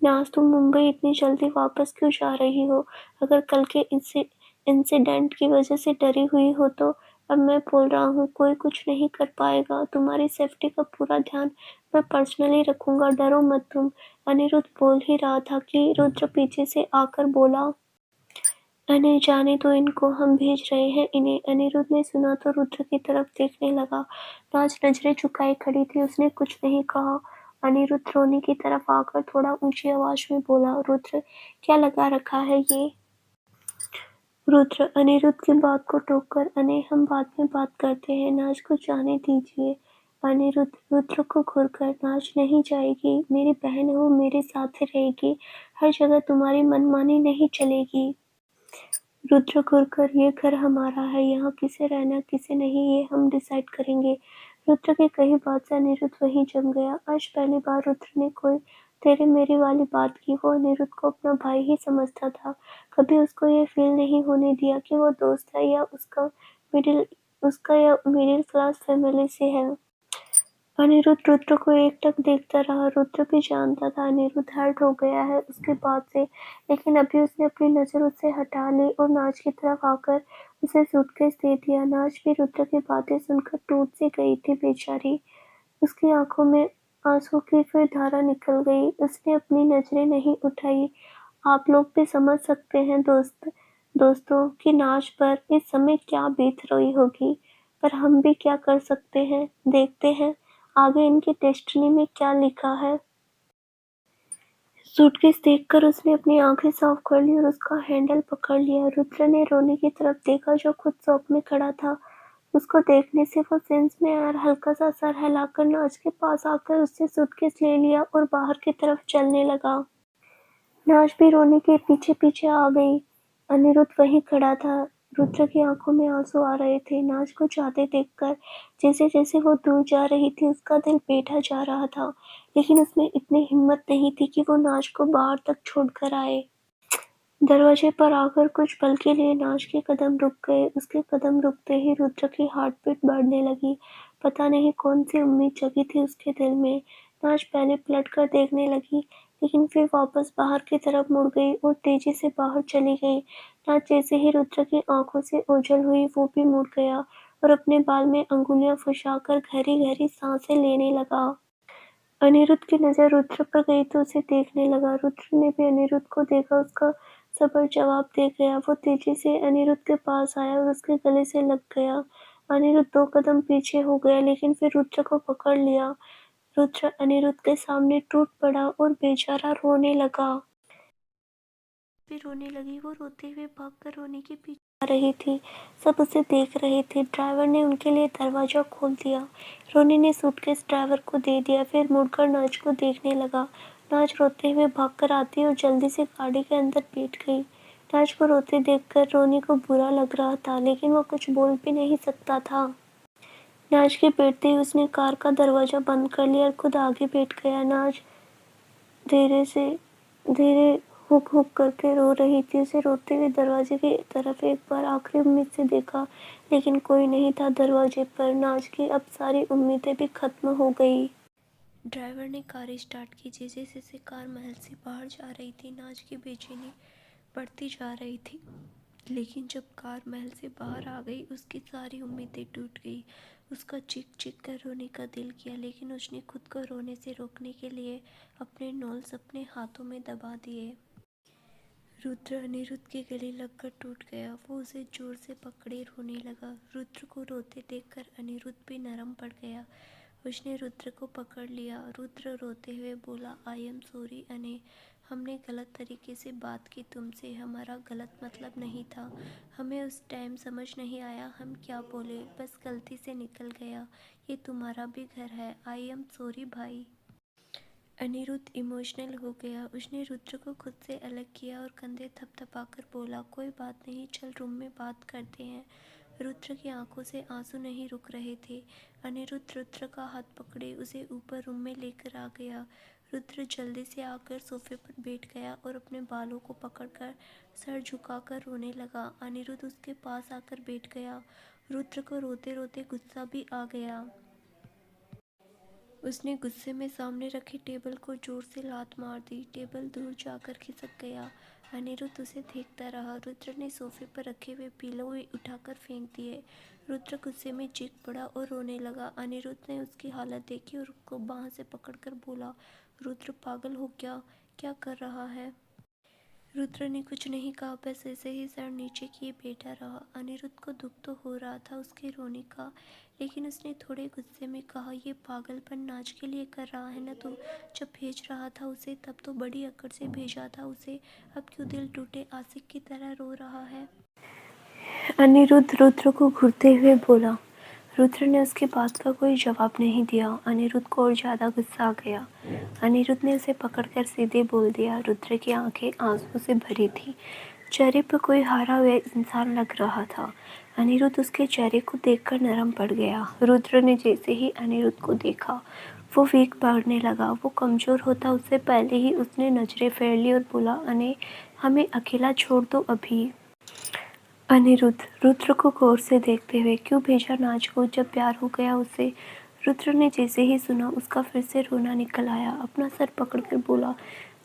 नाज, तुम मुंबई इतनी जल्दी वापस क्यों जा रही हो? अगर कल के इंसिडेंट की वजह से डरी हुई हो तो अब मैं बोल रहा हूँ, कोई कुछ नहीं कर पाएगा। तुम्हारी सेफ्टी का पूरा ध्यान मैं पर्सनली रखूंगा, डरो मत तुम। अनिरुद्ध बोल ही रहा था कि रुद्र पीछे से आकर बोला, अने जाने दो इनको, हम भेज रहे हैं इन्हें। अनिरुद्ध ने सुना तो रुद्र की तरफ देखने लगा। नाज नजरें झुकाए खड़ी थी। उसने कुछ नहीं कहा। अनिरुद्ध रोनी की तरफ आकर थोड़ा ऊंची आवाज में बोला, रुद्र, क्या लगा रखा है ये? रुद्र अनिरुद्ध की बात को टोककर, अने हम बाद में बात करते हैं, नाज को जाने दीजिए। अनिरुद्ध रुद्र को घूरकर, नाज नहीं जाएगी, मेरी बहन है, वो मेरे साथ ही रहेगी। हर जगह तुम्हारी मनमानी नहीं चलेगी। रुद्र घूरकर, ये घर हमारा है, यहाँ किसे रहना किसे नहीं ये हम डिसाइड करेंगे। रुद्र की कही बात से अनिरुद्ध वहीं जम गया। आज पहली बार रुद्र ने कोई तेरे मेरी वाली बात की। वो अनिरुद्ध को अपना भाई ही समझता था। कभी उसको ये फील नहीं होने दिया कि वो दोस्त है या उसका मिडिल क्लास फैमिली से है। अनिरुद्ध रुद्र को एकटक देखता रहा। रुद्र भी जानता था अनिरुद्ध हर्ट हो गया है उसके बाद से, लेकिन अभी उसने अपनी नज़र उससे हटा ली और नाज की तरफ आकर उसे सूटकेस दे दिया। नाज भी रुद्र की बातें सुनकर टूट सी गई थी बेचारी। उसकी आंखों में आंसू की फिर धारा निकल गई। उसने अपनी नजरें नहीं उठाई। आप लोग भी समझ सकते हैं दोस्तों कि नाज पर इस समय क्या बीत रही होगी, पर हम भी क्या कर सकते हैं, देखते हैं आगे इनकी डेस्टिनी में क्या लिखा है। सूटकेस देखकर उसने अपनी आंखें साफ कर ली और उसका हैंडल पकड़ लिया। रुद्र ने रोनी की तरफ देखा जो खुद शॉप में खड़ा था। उसको देखने से वो सेंस में आया और हल्का सा सर हिलाकर नाज के पास आकर उससे सूटकेस ले लिया और बाहर की तरफ चलने लगा। नाज भी रोनी के पीछे पीछे आ गई। अनिरुद्ध वहीं खड़ा था। रुद्र की आंखों में आंसू आ रहे थे। नाज को जाते देखकर जैसे जैसे वो दूर जा रही थी उसका दिल बैठा जा रहा था, लेकिन उसमें इतनी हिम्मत नहीं थी कि वो नाज को बाहर तक छोड़कर आए। दरवाजे पर आकर कुछ पल के लिए नाज के कदम रुक गए। उसके कदम रुकते ही रुद्र की हार्ट बीट बढ़ने लगी। पता नहीं कौन सी उम्मीद जगी थी उसके दिल में। नाज पहले पलट कर देखने लगी, लेकिन फिर वापस बाहर की तरफ मुड़ गई और तेजी से बाहर चली गई। नाज जैसे ही रुद्र की आंखों से ओझल हुई, वो भी मुड़ गया और अपने बाल में अंगुलियां फंसाकर गहरी-गहरी सांसें लेने लगा। अनिरुद्ध की नज़र रुद्र पर गई तो उसे देखने लगा। रुद्र ने भी अनिरुद्ध को देखा, उसका सब्र जवाब दे गया। वो तेजी से अनिरुद्ध के पास आया और उसके गले से लग गया। अनिरुद्ध 2 कदम पीछे हो गया, लेकिन फिर रुद्र को पकड़ लिया। रुद्र अनिरुद्ध के सामने टूट पड़ा और बेचारा रोने लगा। भी रोने लगी। वो रोते हुए भागकर रोनी के पीछे आ रही थी। सब उसे देख रहे थे। ड्राइवर ने उनके लिए दरवाजा खोल दिया। रोनी ने सूटकेस ड्राइवर को दे दिया, फिर मुड़कर नाज को देखने लगा। नाज रोते हुए भागकर आती और जल्दी से गाड़ी के अंदर बैठ गई। नाज को रोते देखकर रोनी को बुरा लग रहा था, लेकिन वो कुछ बोल भी नहीं सकता था। नाज के बैठते ही उसने कार का दरवाजा बंद कर लिया और खुद आगे बैठ गया। नाज धीरे हुक-हुक करके रो रही थी। उसे रोते हुए दरवाजे की तरफ एक बार आखिरी उम्मीद से देखा, लेकिन कोई नहीं था दरवाजे पर। नाज की अब सारी उम्मीदें भी खत्म हो गई। ड्राइवर ने कार स्टार्ट की। जैसे कार महल से बाहर जा रही थी, नाज की बेचैनी बढ़ती जा रही थी। लेकिन जब कार महल से बाहर आ गई, उसकी सारी उम्मीदें टूट गई। उसका चीख-चीख कर रोने का दिल किया, लेकिन उसने खुद को रोने से रोकने के लिए अपने नॉल्स अपने हाथों में दबा दिए। रुद्र अनिरुद्ध के गले लगकर टूट गया। वो उसे जोर से पकड़े रोने लगा। रुद्र को रोते देखकर अनिरुद्ध भी नरम पड़ गया। उसने रुद्र को पकड़ लिया। रुद्र रोते हुए बोला, आई एम सॉरी अने, हमने गलत तरीके से बात की तुमसे। हमारा गलत मतलब नहीं था। हमें उस टाइम समझ नहीं आया हम क्या बोले, बस गलती से निकल गया। ये तुम्हारा भी घर है। आई एम सॉरी भाई। अनिरुद्ध इमोशनल हो गया। उसने रुद्र को खुद से अलग किया और कंधे थपथपाकर बोला, कोई बात नहीं, चल रूम में बात करते हैं। रुद्र की आंखों से आंसू नहीं रुक रहे थे। अनिरुद्ध रुद्र का हाथ पकड़े उसे ऊपर रूम में लेकर आ गया। रुद्र जल्दी से आकर सोफे पर बैठ गया और अपने बालों को पकड़कर सर झुकाकर रोने लगा। अनिरुद्ध उसके पास आकर बैठ गया। रुद्र को रोते रोते गुस्सा भी आ गया। उसने गुस्से में सामने रखी टेबल को जोर से लात मार दी। टेबल दूर जाकर खिसक गया। अनिरुद्ध उसे देखता रहा। रुद्र ने सोफे पर रखे हुए पिलो उठाकर फेंक दिए। रुद्र गुस्से में चीख पड़ा और रोने लगा। अनिरुद्ध ने उसकी हालत देखी और उसको बांह से पकड़कर बोला, रुद्र पागल हो गया, क्या कर रहा है? रुद्र ने कुछ नहीं कहा, बस ऐसे ही सर नीचे किए बैठा रहा। अनिरुद्ध को दुख तो हो रहा था उसके रोने का, लेकिन उसने थोड़े गुस्से में कहा, ये पागलपन नाज के लिए कर रहा है ना तू? जब भेज रहा था उसे तब तो बड़ी अकड़ से भेजा था उसे, अब क्यों दिल टूटे आशिक की तरह रो रहा है? अनिरुद्ध रुद्र को घूरते हुए बोला। रुद्र ने उसकी बात का कोई जवाब नहीं दिया। अनिरुद्ध को और ज़्यादा गुस्सा आ गया। अनिरुद्ध ने उसे पकड़कर सीधे बोल दिया। रुद्र की आंखें आंसू से भरी थी। चेहरे पर कोई हारा हुआ इंसान लग रहा था। अनिरुद्ध उसके चेहरे को देखकर नरम पड़ गया। रुद्र ने जैसे ही अनिरुद्ध को देखा, वो वीक बढ़ने लगा। वो कमज़ोर होता उससे पहले ही उसने नज़रें फेर ली और बोला, अने, हमें अकेला छोड़ दो अभी। अनिरुद्ध रुद्र को गौर से देखते हुए, क्यों भेजा नाज को जब प्यार हो गया उससे? रुद्र ने जैसे ही सुना, उसका फिर से रोना निकल आया। अपना सर पकड़कर बोला,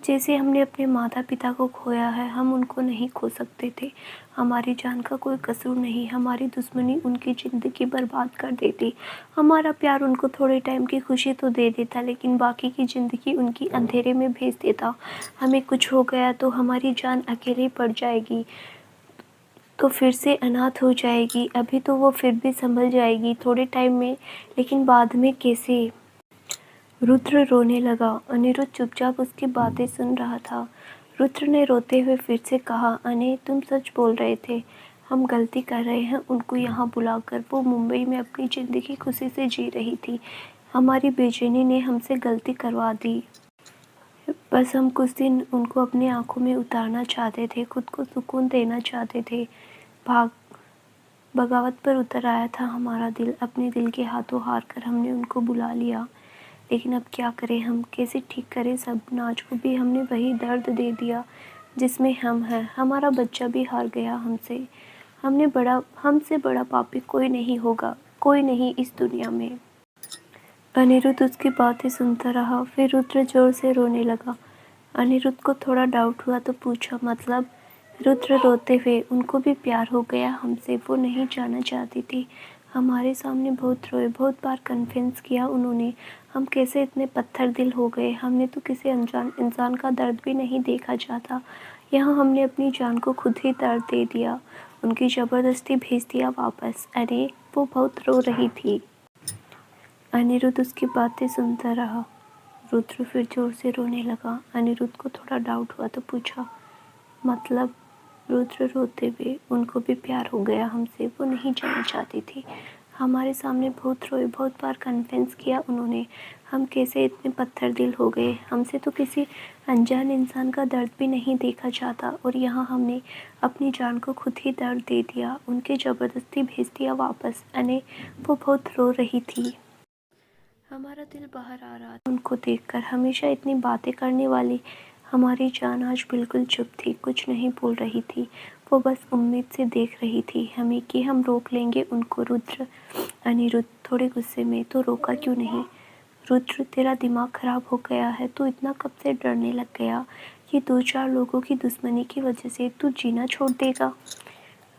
जैसे हमने अपने माता पिता को खोया है, हम उनको नहीं खो सकते थे। हमारी जान का कोई कसूर नहीं। हमारी दुश्मनी उनकी ज़िंदगी बर्बाद कर देती। हमारा प्यार उनको थोड़े टाइम की खुशी तो दे देता, लेकिन बाकी की ज़िंदगी उनकी अंधेरे में भेज देता। हमें कुछ हो गया तो हमारी जान अकेली पड़ जाएगी, तो फिर से अनाथ हो जाएगी। अभी तो वो फिर भी संभल जाएगी थोड़े टाइम में, लेकिन बाद में कैसे? रुद्र रोने लगा। अनिरुद्ध चुपचाप उसकी बातें सुन रहा था। रुद्र ने रोते हुए फिर से कहा, अने, तुम सच बोल रहे थे। हम गलती कर रहे हैं उनको यहाँ बुलाकर। वो मुंबई में अपनी ज़िंदगी खुशी से जी रही थी। हमारी बेचैनी ने हमसे गलती करवा दी। बस हम कुछ दिन उनको अपनी आंखों में उतारना चाहते थे, खुद को सुकून देना चाहते थे। बगावत पर उतर आया था हमारा दिल। अपने दिल के हाथों हार कर हमने उनको बुला लिया, लेकिन अब क्या करें हम? कैसे ठीक करें सब? नाज को भी हमने वही दर्द दे दिया जिसमें हम हैं। हमारा बच्चा भी हार गया हमसे। हमसे बड़ा पापी कोई नहीं होगा, कोई नहीं इस दुनिया में। अनिरुद्ध उसकी बातें सुनता रहा। फिर रुद्र जोर से रोने लगा। अनिरुद्ध को थोड़ा डाउट हुआ तो पूछा, मतलब? रुद्र रोते हुए, उनको भी प्यार हो गया हमसे, वो नहीं जाना चाहती थी। हमारे सामने बहुत रोए, बहुत बार कन्विंस किया उन्होंने। हम कैसे इतने पत्थर दिल हो गए। हमने तो किसी अनजान इंसान का दर्द भी नहीं देखा जाता, यहाँ हमने अपनी जान को खुद ही दर्द दे दिया, उनकी ज़बरदस्ती भेज दिया वापस। अरे वो बहुत रो रही थी। अनिरुद्ध उसकी बातें सुनता रहा। रुद्र फिर जोर से रोने लगा। अनिरुद्ध को थोड़ा डाउट हुआ तो पूछा, मतलब? रुद्र रोते हुए, उनको भी प्यार हो गया हमसे, वो नहीं जाना चाहती थी। हमारे सामने बहुत रोए, बहुत बार कन्विंस किया उन्होंने। हम कैसे इतने पत्थर दिल हो गए। हमसे तो किसी अनजान इंसान का दर्द भी नहीं देखा जाता, और यहाँ हमने अपनी जान को खुद ही दर्द दे दिया, उनकी ज़बरदस्ती भेज दिया वापस। अने वो बहुत रो रही थी। हमारा दिल बाहर आ रहा था उनको देखकर। हमेशा इतनी बातें करने वाली हमारी जान आज बिल्कुल चुप थी, कुछ नहीं बोल रही थी। वो बस उम्मीद से देख रही थी हमें कि हम रोक लेंगे उनको। रुद्र, अनिरुद्ध थोड़े गुस्से में, तो रोका क्यों नहीं? रुद्र, तेरा दिमाग खराब हो गया है, तू इतना कब से डरने लग गया? ये 2-4 लोगों की दुश्मनी की वजह से तू जीना छोड़ देगा?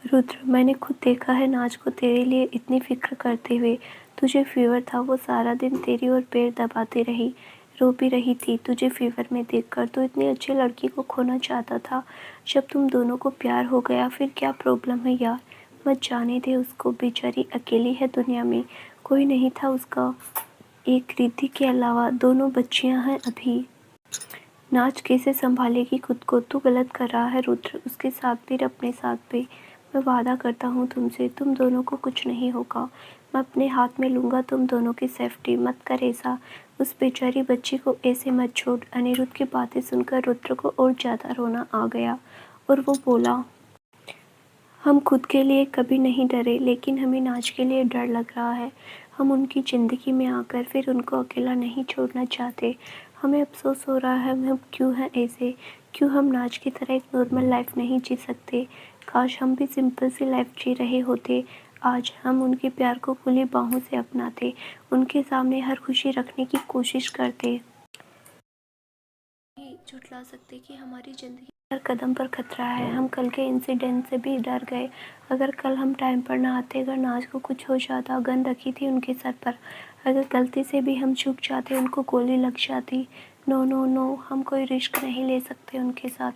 रुद्र, मैंने खुद देखा है नाज को तेरे लिए इतनी फिक्र करते हुए। तुझे फीवर था, वो सारा दिन तेरी ओर पैर दबाती रही, रो भी रही थी तुझे फीवर में देखकर। तो इतनी अच्छी लड़की को खोना चाहता था। जब तुम दोनों को प्यार हो गया, फिर क्या प्रॉब्लम है यार? मत जाने दे उसको, बेचारी अकेली है दुनिया में, कोई नहीं था उसका। एक रिद्धि के अलावा 2 बच्चियां हैं अभी। नाज कैसे संभालेगी खुद को? तू गलत कर रहा है रुद्र, उसके साथ भी अपने साथ भी। मैं वादा करता हूँ तुमसे, तुम दोनों को कुछ नहीं होगा। मैं अपने हाथ में लूँगा तुम दोनों की सेफ्टी। मत कर ऐसा, उस बेचारी बच्ची को ऐसे मत छोड़। अनिरुद्ध की बातें सुनकर रुद्र को और ज़्यादा रोना आ गया, और वो बोला, हम खुद के लिए कभी नहीं डरे, लेकिन हमें नाज के लिए डर लग रहा है। हम उनकी ज़िंदगी में आकर फिर उनको अकेला नहीं छोड़ना चाहते। हमें अफ़सोस हो रहा है हम क्यों हैं ऐसे, क्यों हम नाज की तरह एक नॉर्मल लाइफ नहीं जी सकते। काश हम भी सिंपल सी लाइफ जी रहे होते। आज हम उनके प्यार को खुली बाहों से अपनाते, उनके सामने हर खुशी रखने की कोशिश करते। नहीं झुठला सकते कि हमारी ज़िंदगी हर कदम पर खतरा है। हम कल के इंसिडेंट से भी डर गए। अगर कल हम टाइम पर ना आते, अगर नाज को कुछ हो जाता, गन रखी थी उनके सर पर, अगर गलती से भी हम चूक जाते, उनको गोली लग जाती। नो नो नो, हम कोई रिस्क नहीं ले सकते उनके साथ,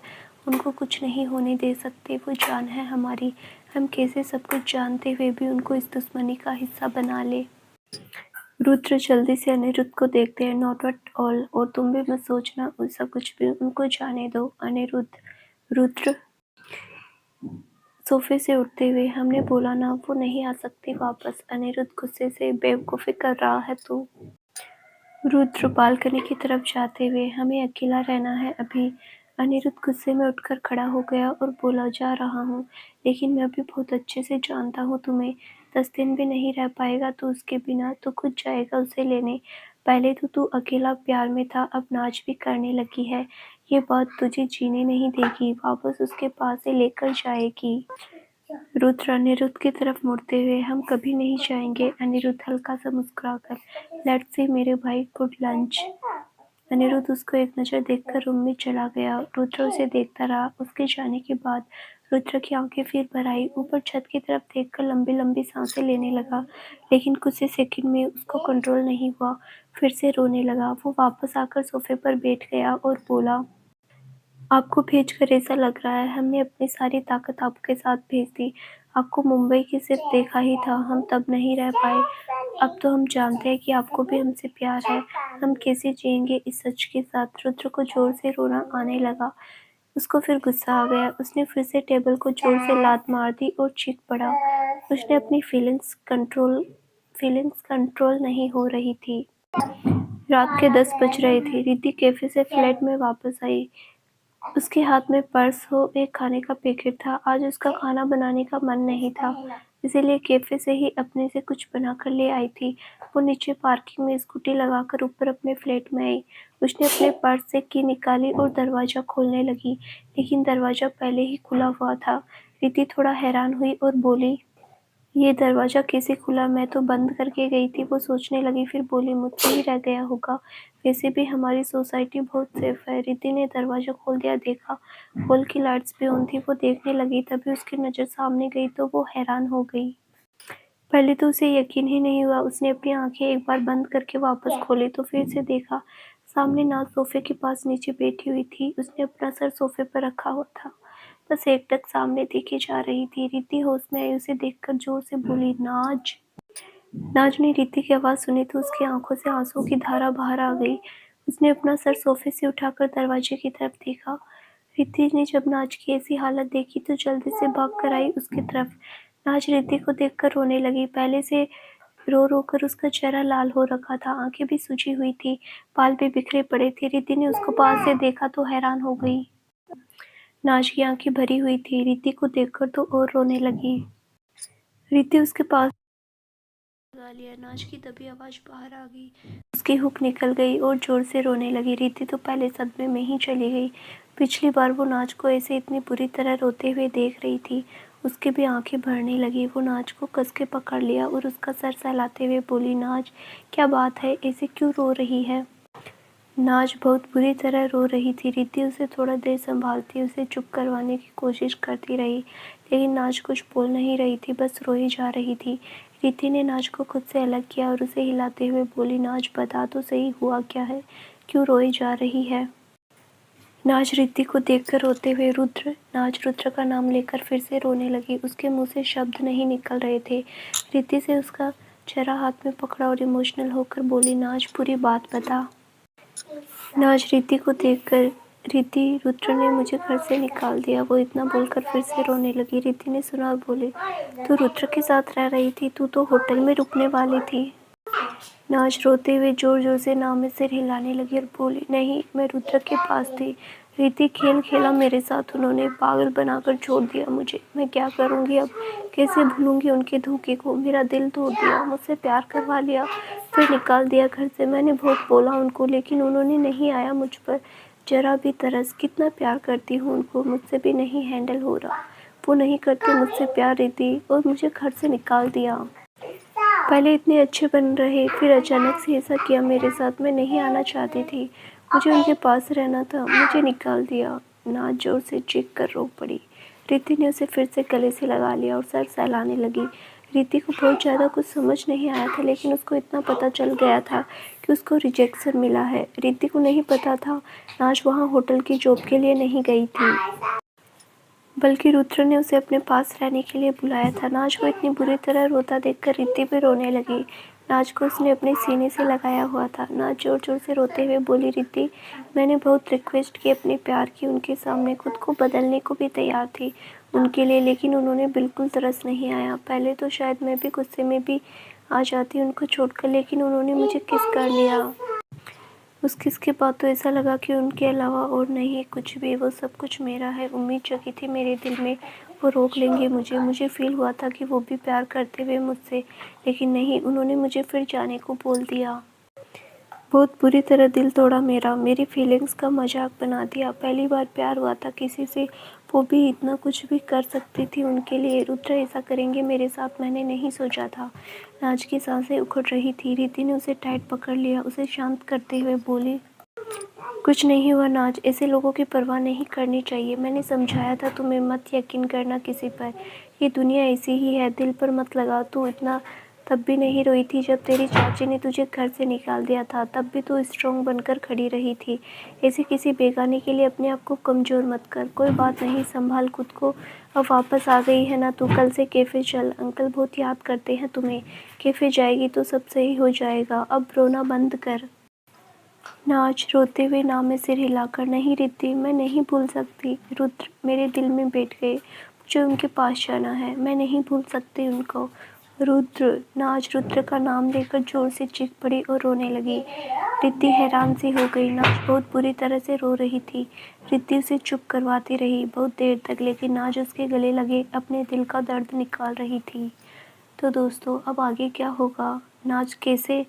उनको कुछ नहीं होने दे सकते। वो जान है हमारी। हम कैसे सब कुछ जानते हुए भी उनको इस दुश्मनी का हिस्सा बना ले। रुद्र जल्दी से अनिरुद्ध को देखते हैं, नॉट एट ऑल, और तुम भी मत सोचना ऐसा कुछ भी, उनको जाने दो। अनिरुद्ध, रुद्र सोफे से उठते हुए, हमने बोला ना वो नहीं आ सकती वापस। अनिरुद्ध गुस्से से, बेवकूफ़ी कर रहा है तू। रुद्र बालकनी की तरफ जाते हुए, हमें अकेला रहना है अभी। अनिरुद्ध गुस्से में उठकर खड़ा हो गया और बोला, जा रहा हूँ, लेकिन मैं भी बहुत अच्छे से जानता हूँ तुम्हें। 10 दिन भी नहीं रह पाएगा तू उसके बिना, तो खुद जाएगा उसे लेने। पहले तो तू अकेला प्यार में था, अब नाच भी करने लगी है। ये बात तुझे जीने नहीं देगी, वापस उसके पास से लेकर जाएगी। रुद्र अनिरुद्ध की तरफ मुड़ते हुए, हम कभी नहीं जाएंगे। अनिरुद्ध हल्का सा मुस्कुराकर, लेट्स सी मेरे भाई, गुड लंच। अनिरुद्ध उसको एक नज़र देखकर रूम में चला गया। रुद्र उसे देखता रहा। उसके जाने के बाद रुद्र की आंखें फिर भर आई। ऊपर छत की तरफ देखकर लंबी लंबी सांसें लेने लगा, लेकिन कुछ ही सेकंड में उसको कंट्रोल नहीं हुआ, फिर से रोने लगा। वो वापस आकर सोफे पर बैठ गया और बोला, आपको भेजकर ऐसा लग रहा है हमने अपनी सारी ताकत आपके साथ भेज दी। आपको मुंबई की सिर्फ देखा ही था, हम तब नहीं रह पाए। अब तो हम जानते हैं कि आपको भी हमसे प्यार है। हम कैसे जिएंगे इस सच के साथ? रुद्र को जोर से रोना आने लगा। उसको फिर गुस्सा आ गया। उसने फिर से टेबल को जोर से लात मार दी और चीख पड़ा। उसने अपनी फीलिंग्स कंट्रोल नहीं हो रही थी। रात के 10 बज रहे थे। रिद्धि कैफे से फ्लैट में वापस आई। उसके हाथ में पर्स हो एक खाने का पैकेट था। आज उसका खाना बनाने का मन नहीं था, इसीलिए कैफे से ही अपने से कुछ बनाकर ले आई थी। वो नीचे पार्किंग में स्कूटी लगाकर ऊपर अपने फ्लैट में आई। उसने अपने पर्स से की निकाली और दरवाज़ा खोलने लगी, लेकिन दरवाज़ा पहले ही खुला हुआ था। रिद्धि थोड़ा हैरान हुई और बोली, ये दरवाज़ा कैसे खुला? मैं तो बंद करके गई थी, वो सोचने लगी। फिर बोली, मुझसे ही रह गया होगा। वैसे भी हमारी सोसाइटी बहुत सेफ है। रिद्धि ने दरवाज़ा खोल दिया, देखा हॉल की लाइट्स भी ऑन थी। वो देखने लगी, तभी उसकी नज़र सामने गई तो वो हैरान हो गई। पहले तो उसे यकीन ही नहीं हुआ। उसने अपनी आंखें एक बार बंद करके वापस खोली तो फिर से देखा, सामने नाज सोफे के पास नीचे बैठी हुई थी। उसने अपना सर सोफे पर रखा हुआ था, बस एकटक सामने देखे जा रही थी। रिद्धि होश में आई, उसे देखकर जोर से बोली, नाज। नाज ने रिद्धि की आवाज़ सुनी तो उसकी आंखों से आंसुओं की धारा बाहर आ गई। उसने अपना सर सोफे से उठाकर दरवाजे की तरफ देखा। रिद्धि ने जब नाज की ऐसी हालत देखी तो जल्दी से भाग कर आई उसकी तरफ। नाज रिद्धि को देखकर रोने लगी। पहले से रो रो कर उसका चेहरा लाल हो रखा था, आंखें भी सूजी हुई थी, बाल भी बिखरे पड़े थे। रिद्धि ने उसको पास से देखा तो हैरान हो गई। नाज की आंखें भरी हुई थी। रिद्धि को देखकर तो और रोने लगी। रिद्धि उसके पास लगा लिया। नाज की दबी आवाज बाहर आ गई, उसकी हुक निकल गई और जोर से रोने लगी। रिद्धि तो पहले सदमे में ही चली गई। पिछली बार वो नाज को ऐसे इतनी बुरी तरह रोते हुए देख रही थी, उसकी भी आंखें भरने लगी। वो नाज को कस के पकड़ लिया और उसका सर सहलाते हुए बोली, नाज क्या बात है, ऐसे क्यों रो रही है? नाज बहुत बुरी तरह रो रही थी। रिद्धि उसे थोड़ा देर संभालती, उसे चुप करवाने की कोशिश करती रही, लेकिन नाज कुछ बोल नहीं रही थी, बस रोई जा रही थी। रिद्धि ने नाज को खुद से अलग किया और उसे हिलाते हुए बोली, नाज बता तो सही, हुआ क्या है, क्यों रोई जा रही है? नाज रिद्धि को देखकर रोते हुए नाज रुद्र का नाम लेकर फिर से रोने लगी। उसके मुंह से शब्द नहीं निकल रहे थे। रिद्धि से उसका चेहरा हाथ में पकड़ा और इमोशनल होकर बोली, नाज पूरी बात बता। नाज रिद्धि को देखकर, रिद्धि, रुद्र ने मुझे घर से निकाल दिया, वो इतना बोलकर फिर से रोने लगी। रिद्धि ने सुना और बोली, तू रुद्र के साथ रह रही थी, तू तो होटल में रुकने वाली थी। नाज रोते हुए जोर जोर से नाव में सिर हिलाने लगी और बोली, नहीं, मैं रुद्र के पास थी। रिद्धि खेल खेला मेरे साथ, उन्होंने पागल बनाकर छोड़ दिया मुझे। मैं क्या करूँगी अब, कैसे भूलूंगी उनके धोखे को? मेरा दिल तोड़ दिया, मुझसे प्यार करवा लिया, फिर निकाल दिया घर से। मैंने बहुत बोला उनको, लेकिन उन्होंने नहीं आया मुझ पर जरा भी तरस। कितना प्यार करती हूँ उनको, मुझसे भी नहीं हैंडल हो रहा। वो नहीं करते मुझसे प्यार रिद्धि, और मुझे घर से निकाल दिया। पहले इतने अच्छे बन रहे, फिर अचानक से ऐसा किया मेरे साथ। मैं नहीं आना चाहती थी, मुझे उनके पास रहना था, मुझे निकाल दिया। नाज जोर से चीख कर रो पड़ी। रिद्धि ने उसे फिर से गले से लगा लिया और सर सहलाने लगी। रिद्धि को बहुत ज़्यादा कुछ समझ नहीं आया था, लेकिन उसको इतना पता चल गया था कि उसको रिजेक्शन मिला है। रिद्धि को नहीं पता था नाज वहाँ होटल की जॉब के लिए नहीं गई थी, बल्कि रुद्र ने उसे अपने पास रहने के लिए बुलाया था। नाज को इतनी बुरी तरह रोता देखकर रिद्धि भी रोने लगी। नाज को उसने अपने सीने से लगाया हुआ था। नाज जोर जोर से रोते हुए बोली, रिद्धि, मैंने बहुत रिक्वेस्ट की, अपने प्यार की उनके सामने, खुद को बदलने को भी तैयार थी उनके लिए, लेकिन उन्होंने बिल्कुल तरस नहीं आया। पहले तो शायद मैं भी गुस्से में भी आ जाती उनको छोड़कर, लेकिन उन्होंने मुझे किस कर लिया। उस किस के बाद तो ऐसा लगा कि उनके अलावा और नहीं कुछ भी, वो सब कुछ मेरा है। उम्मीद जगी थी मेरे दिल में वो रोक लेंगे मुझे। मुझे फील हुआ था कि वो भी प्यार करते हुए मुझसे, लेकिन नहीं, उन्होंने मुझे फिर जाने को बोल दिया। बहुत बुरी तरह दिल तोड़ा मेरा, मेरी फीलिंग्स का मजाक बना दिया। पहली बार प्यार हुआ था किसी से, वो भी इतना कुछ भी कर सकती थी उनके लिए। रुद्र ऐसा करेंगे मेरे साथ, मैंने नहीं सोचा था। नाज की सांसें उखड़ रही थी। रिद्धि ने उसे टाइट पकड़ लिया, उसे शांत करते हुए बोली, कुछ नहीं हुआ नाज, ऐसे लोगों की परवाह नहीं करनी चाहिए। मैंने समझाया था तुम्हें, मत यकीन करना किसी पर, ये दुनिया ऐसी ही है, दिल पर मत लगा। तू इतना तब भी नहीं रोई थी जब तेरी चाची ने तुझे घर से निकाल दिया था, तब भी तू स्ट्रॉन्ग बनकर खड़ी रही थी। ऐसे किसी बेगाने के लिए अपने आप को कमज़ोर मत कर। कोई बात नहीं, संभाल खुद को। अब वापस आ गई है ना तू, कल से कैफ़े चल, अंकल बहुत याद करते हैं तुम्हें। कैफ़े जाएगी तो सब सही हो जाएगा, अब रोना बंद कर। नाज रोते हुए नाव में सिर हिलाकर, नहीं रिद्धि, मैं नहीं भूल सकती। रुद्र मेरे दिल में बैठ गए, मुझे उनके पास जाना है, मैं नहीं भूल सकती उनको। रुद्र। नाज रुद्र का नाम लेकर जोर से चीख पड़ी और रोने लगी। रिद्धि हैरान सी हो गई। नाज बहुत बुरी तरह से रो रही थी। रिद्धि उसे चुप करवाती रही बहुत देर तक, लेकिन नाज उसके गले लगे अपने दिल का दर्द निकाल रही थी। तो दोस्तों, अब आगे क्या होगा, नाज कैसे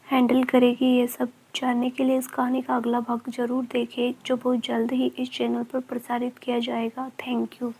हैंडल करेगी, ये सब जानने के लिए इस कहानी का अगला भाग ज़रूर देखें, जो बहुत जल्द ही इस चैनल पर प्रसारित किया जाएगा। Thank you.